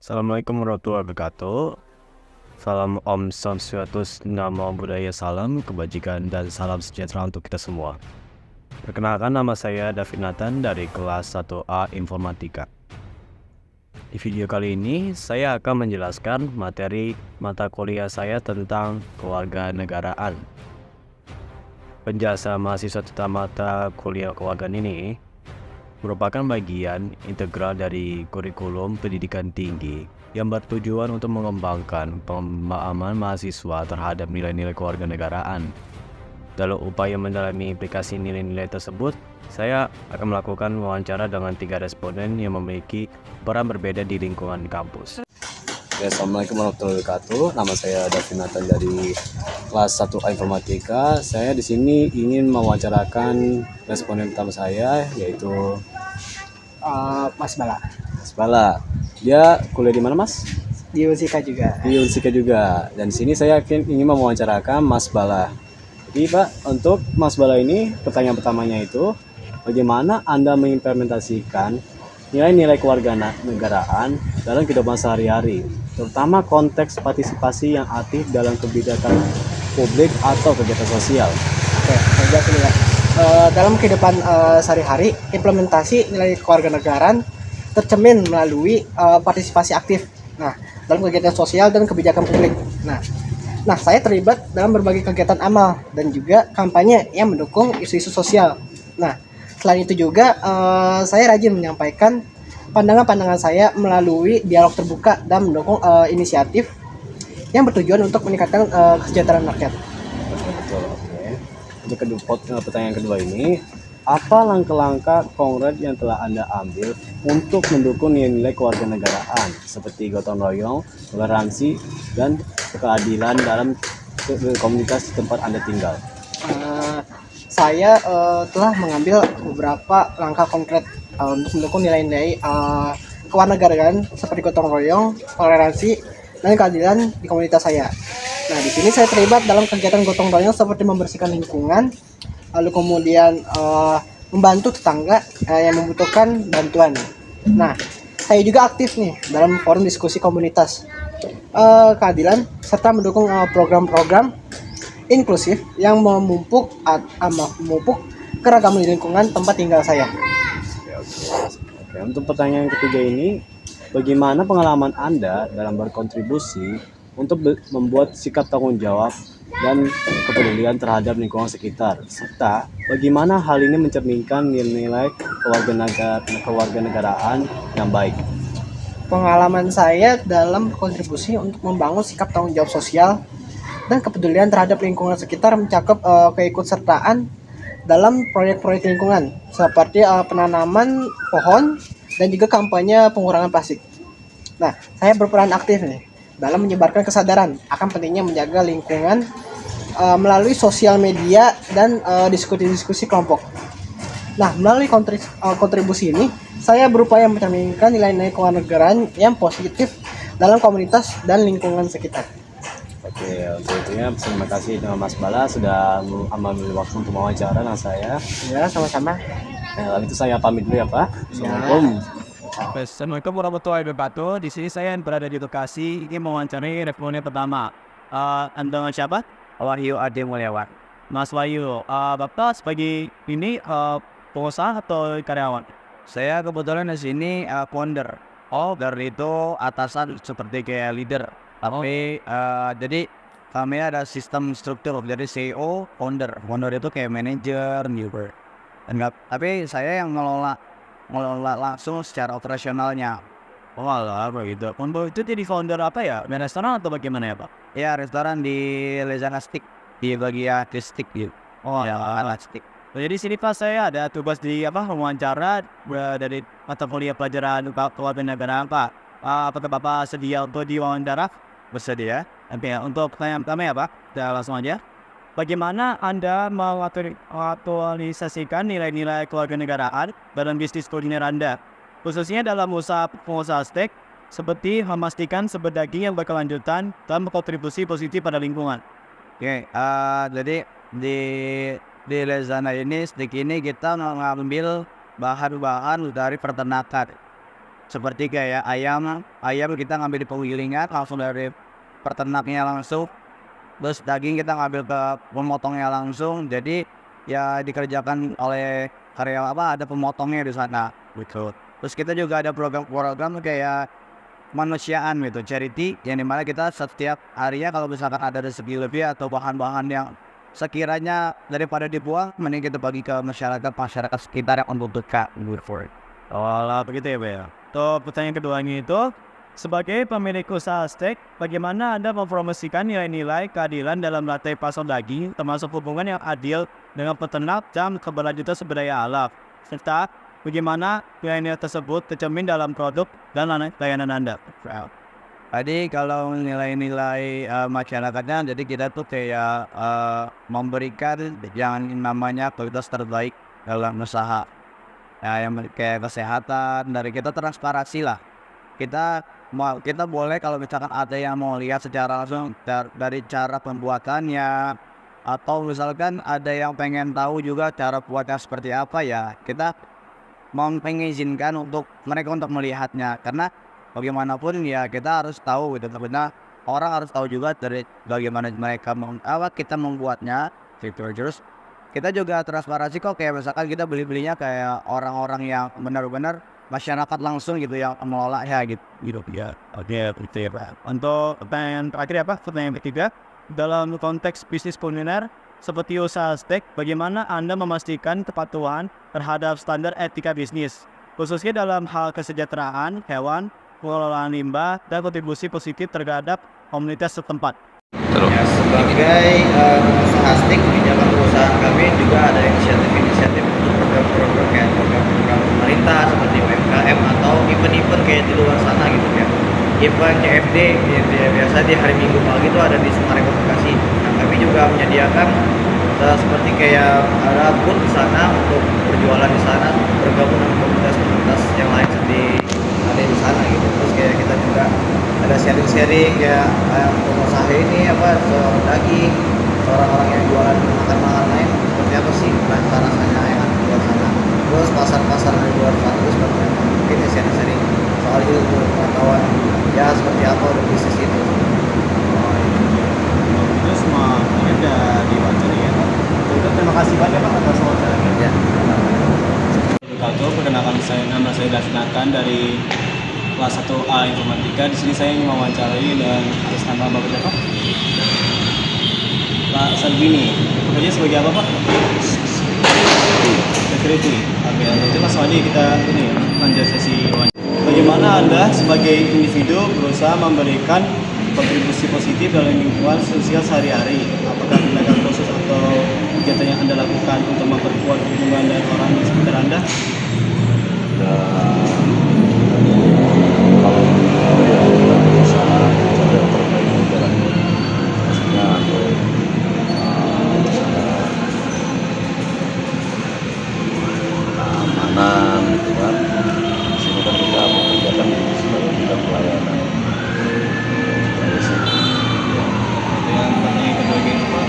Assalamualaikum warahmatullahi wabarakatuh. Salam Om Swastiatus, Namo Buddhaya, salam kebajikan dan salam sejahtera untuk kita semua. Perkenalkan, nama saya David Nathan dari kelas 1A Informatika. Di video kali ini saya akan menjelaskan materi mata kuliah saya tentang kewarganegaraan. Penjelasan mahasiswa tentang mata kuliah kewarganegaraan ini merupakan bagian integral dari kurikulum pendidikan tinggi yang bertujuan untuk mengembangkan pemahaman mahasiswa terhadap nilai-nilai kewarganegaraan. Dalam upaya mendalami implikasi nilai-nilai tersebut, saya akan melakukan wawancara dengan 3 responden yang memiliki peran berbeda di lingkungan kampus. Ya, Assalamualaikum warahmatullahi wabarakatuh. Nama saya David Nathan dari kelas 1A Informatika. Saya di sini ingin mewawancarakan responden pertama saya, yaitu Mas Bala Mas Bala. Dia kuliah di mana, Mas? di Unsika juga. Di Unsika juga. Dan di sini saya ingin mewawancarakan Mas Bala. Jadi Pak, untuk Mas Bala ini pertanyaan pertamanya itu, bagaimana Anda mengimplementasikan nilai-nilai kewarganegaraan dalam kehidupan sehari-hari, terutama konteks partisipasi yang aktif dalam kebijakan publik atau kegiatan sosial? Oke, saya jelasin dulu ya. Dalam kehidupan sehari-hari, implementasi nilai kewarganegaraan tercermin melalui partisipasi aktif. Nah, dalam kegiatan sosial dan kebijakan publik. Nah, saya terlibat dalam berbagai kegiatan amal dan juga kampanye yang mendukung isu-isu sosial. Nah, selain itu juga saya rajin menyampaikan pandangan-pandangan saya melalui dialog terbuka dan mendukung inisiatif yang bertujuan untuk meningkatkan kesejahteraan rakyat. Betul, oke. Untuk pertanyaan kedua ini, apa langkah-langkah konkret yang telah Anda ambil untuk mendukung nilai-nilai kewarganegaraan seperti gotong royong, toleransi, dan keadilan dalam komunitas di tempat Anda tinggal? Saya telah mengambil beberapa langkah konkret untuk mendukung nilai-nilai kewarganegaraan seperti gotong royong, toleransi, dan keadilan di komunitas saya. Nah, di sini saya terlibat dalam kegiatan gotong royong seperti membersihkan lingkungan, lalu kemudian membantu tetangga yang membutuhkan bantuan. Nah, saya juga aktif nih dalam forum diskusi komunitas keadilan serta mendukung program-program inklusif yang memupuk keragaman di lingkungan tempat tinggal saya. Oke, untuk pertanyaan ketiga ini, bagaimana pengalaman Anda dalam berkontribusi untuk membuat sikap tanggung jawab dan kepedulian terhadap lingkungan sekitar, serta bagaimana hal ini mencerminkan nilai-nilai kewarganegaraan yang baik? Pengalaman saya dalam kontribusi untuk membangun sikap tanggung jawab sosial dan kepedulian terhadap lingkungan sekitar mencakup keikutsertaan dalam proyek-proyek lingkungan seperti penanaman pohon dan juga kampanye pengurangan plastik. Nah, saya berperan aktif nih dalam menyebarkan kesadaran akan pentingnya menjaga lingkungan melalui sosial media dan diskusi-diskusi kelompok. Nah, melalui kontribusi ini, saya berupaya mencerminkan nilai-nilai kewarganegaraan yang positif dalam komunitas dan lingkungan sekitar. Oke, untuk itunya terima kasih dengan Mas Bala sudah mengambil waktu untuk mewawancara dengan saya. Ya, sama-sama. Nah, itu saya pamit dulu ya Pak. Assalamualaikum. Assalamualaikum warahmatullahi wabarakatuh. Di sini saya berada di lokasi ingin mewawancarai responden pertama. Anda dengan siapa? Wahyu Ade Mulyawan. Mas Wahyu, Bapak sebagai ini pengusaha atau karyawan? Saya kebetulan di sini founder. Dari itu atasan seperti kayak leader. Tapi jadi kami ada sistem struktur. Jadi CEO, founder. Founder itu kayak manajer, gitu. Tapi saya yang ngelola langsung secara operasionalnya. Oh alah, begitu. Founder itu jadi founder apa ya? Restoran atau bagaimana ya Pak? Ya restoran di Lezana Stick di bagian stick gitu. Oh Ya alah. stick. Jadi sini Pak, saya ada tugas di wawancara dari mata kuliah pelajaran kewarganegaraan Pak. Apakah Bapak sedia untuk diwawancara? Bersedia. Oke, untuk pertanyaan pertama ya Pak, kita langsung aja. Bagaimana Anda mengaktualisasikan nilai-nilai kewarganegaraan dalam bisnis kuliner Anda, khususnya dalam pengusaha steak, seperti memastikan sumber daging yang berkelanjutan dan berkontribusi positif pada lingkungan? Oke, jadi di Lezana ini stick ini kita mengambil bahan-bahan dari peternakan. Seperti kayak ayam kita ngambil di penggilingan langsung dari peternaknya langsung, terus daging kita ngambil ke pemotongnya langsung. Jadi ya dikerjakan oleh karyawan ada pemotongnya di sana gitu. Terus kita juga ada program-program kayak kemanusiaan gitu, charity, yang dimana kita setiap harinya kalau misalkan ada rezeki lebih atau bahan-bahan yang sekiranya daripada dibuang, mending kita bagi ke masyarakat sekitar yang membutuhkan. Walah begitu ya, Pak ya. Tuh pertanyaan keduanya itu, sebagai pemilik usaha steak, bagaimana Anda mempromosikan nilai-nilai keadilan dalam rantai pasok daging, termasuk hubungan yang adil dengan peternak dan keberlanjutan sumber daya alam, serta bagaimana nilai-nilai tersebut tercermin dalam produk dan layanan Anda? Tadi kalau nilai-nilai masyarakatnya, jadi kita tuh kayak memberikan yang namanya kualitas terbaik dalam usaha. Ya, yang kayak kesehatan, dari kita transparansi lah. Kita boleh kalau misalkan ada yang mau lihat secara langsung dari cara pembuatannya, atau misalkan ada yang pengen tahu juga cara buatnya seperti apa, ya kita mau mengizinkan untuk mereka untuk melihatnya, karena bagaimanapun ya kita harus tahu gitu, karena orang harus tahu juga dari bagaimana mereka kita membuatnya gitu. Terus kita juga transparansi kok, kayak misalkan kita belinya kayak orang-orang yang benar-benar masyarakat langsung gitu yang mengelola ya gitu ya. Oke, begitu ya, Pak. Untuk pertanyaan terakhir ya, Pak, pertanyaan ketiga, dalam konteks bisnis kuliner seperti usaha steak, bagaimana Anda memastikan kepatuhan terhadap standar etika bisnis, khususnya dalam hal kesejahteraan hewan, pengelolaan limbah, dan kontribusi positif terhadap komunitas setempat? Ya, sebagai pengusaha steak, kebijakan perusahaan kami juga ada inisiatif-inisiatif untuk program-program kayak program-program pemerintah seperti UMKM atau event-event kayak di luar sana gitu ya. Event CFD biasa di hari Minggu pagi itu ada di Sumarekon Bekasi. Nah, kami juga menyediakan seperti kayak ada booth di sana untuk berjualan di sana, bergabung dengan komunitas-komunitas yang lain ada di sana gitu. Terus kayak kita juga ada sharing-sharing ya, pengusaha ini soal daging, orang-orang yang jualan makan lain seperti apa sih rasanya yang ada di luar sana. Terus pasar-pasar di luar sana itu seperti apa, mungkin ya sharing-sharing soal ilmu pengetahuan ya seperti apa untuk bisnis itu. Terus semua ini udah diwawancara ya, Pak. Terima kasih banyak, Pak, atas wawancaranya. Ya. Perkenalkan nama saya David Nathan dari kelas 1A Informatika. Di sini saya ingin mewawancarai dan atas nama Bapak siapa? Pak Salbini. Bekerja sebagai apa, Pak? Security. Oke, nanti Mas Wadi kita lanjut sesi wawancara. Bagaimana Anda sebagai individu berusaha memberikan kontribusi positif dalam lingkungan sosial sehari-hari? Apakah tindakan khusus atau kegiatan yang Anda lakukan untuk memperkuat hubungan dengan orang di sekitar Anda? Kalau ya kita berusaha mencari yang terbaik juga lah, maksudnya untuk keamanan gitu kan. Di sini kan kita bekerja kan sebagai bidang pelayanan. Itu sih. Yang pertanyaan kedua gitu, Pak,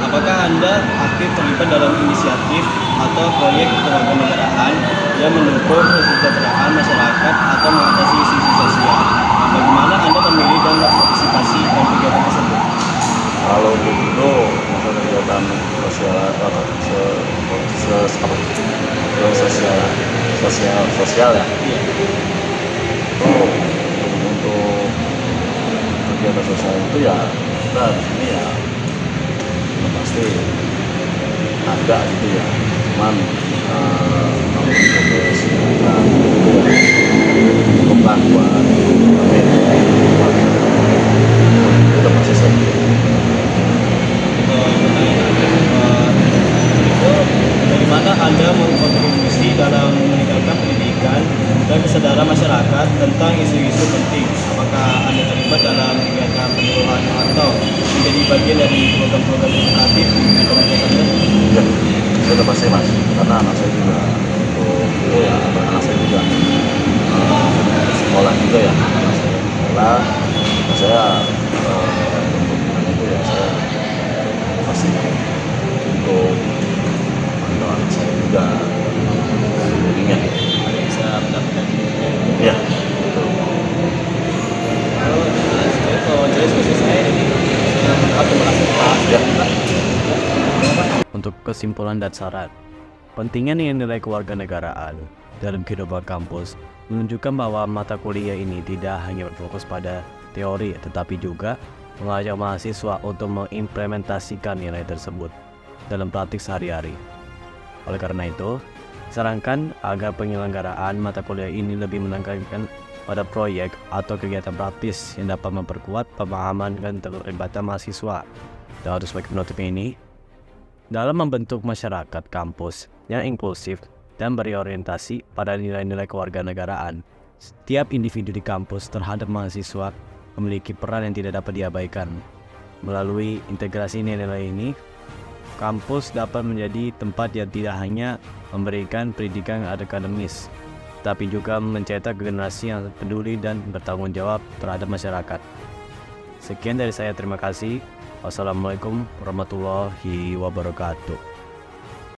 apakah Anda aktif terlibat dalam inisiatif atau proyek kewarganegaraan yang mendukung kesejahteraan masyarakat atau mengatasi isu-isu sosial? Bagaimana Anda memilih dan berpartisipasi dalam kegiatan tersebut? Kalau untuk itu masa kegiatan sosial sosial ya. Iya. Itu untuk kegiatan sosial itu ya kita di sini ya pasti ada gitu ya, cuman kalau untuk kesehatan cukup lah buat itu masih saja. Bagaimana Anda berkontribusi dalam meningkatkan pendidikan dan kesadaran masyarakat tentang isu-isu penting? Apakah Anda terlibat dalam kegiatan penyuluhan atau menjadi bagian dari program-program edukatif di komunitas Anda? Ya, itu pasti mas, karena anak saya juga untuk itu ya, anak saya juga sekolah juga ya, anak saya sekolah, saya untuk itu ya saya pasti untuk anak saya juga jadinya Bisa mendapatkan kesimpulan dan saran. Pentingnya nilai kewarganegaraan dalam kehidupan kampus menunjukkan bahwa mata kuliah ini tidak hanya berfokus pada teori, tetapi juga mengajak mahasiswa untuk mengimplementasikan nilai tersebut dalam praktik sehari-hari. Oleh karena itu, sarankan agar penyelenggaraan mata kuliah ini lebih menekankan pada proyek atau kegiatan praktis yang dapat memperkuat pemahaman dan keterlibatan mahasiswa. Dan untuk sebagai penutup ini, dalam membentuk masyarakat kampus yang inklusif dan berorientasi pada nilai-nilai kewarganegaraan, setiap individu di kampus terhadap mahasiswa memiliki peran yang tidak dapat diabaikan. Melalui integrasi nilai-nilai ini, kampus dapat menjadi tempat yang tidak hanya memberikan pendidikan akademis, tapi juga mencetak generasi yang peduli dan bertanggung jawab terhadap masyarakat. Sekian dari saya, terima kasih. Wassalamualaikum warahmatullahi wabarakatuh.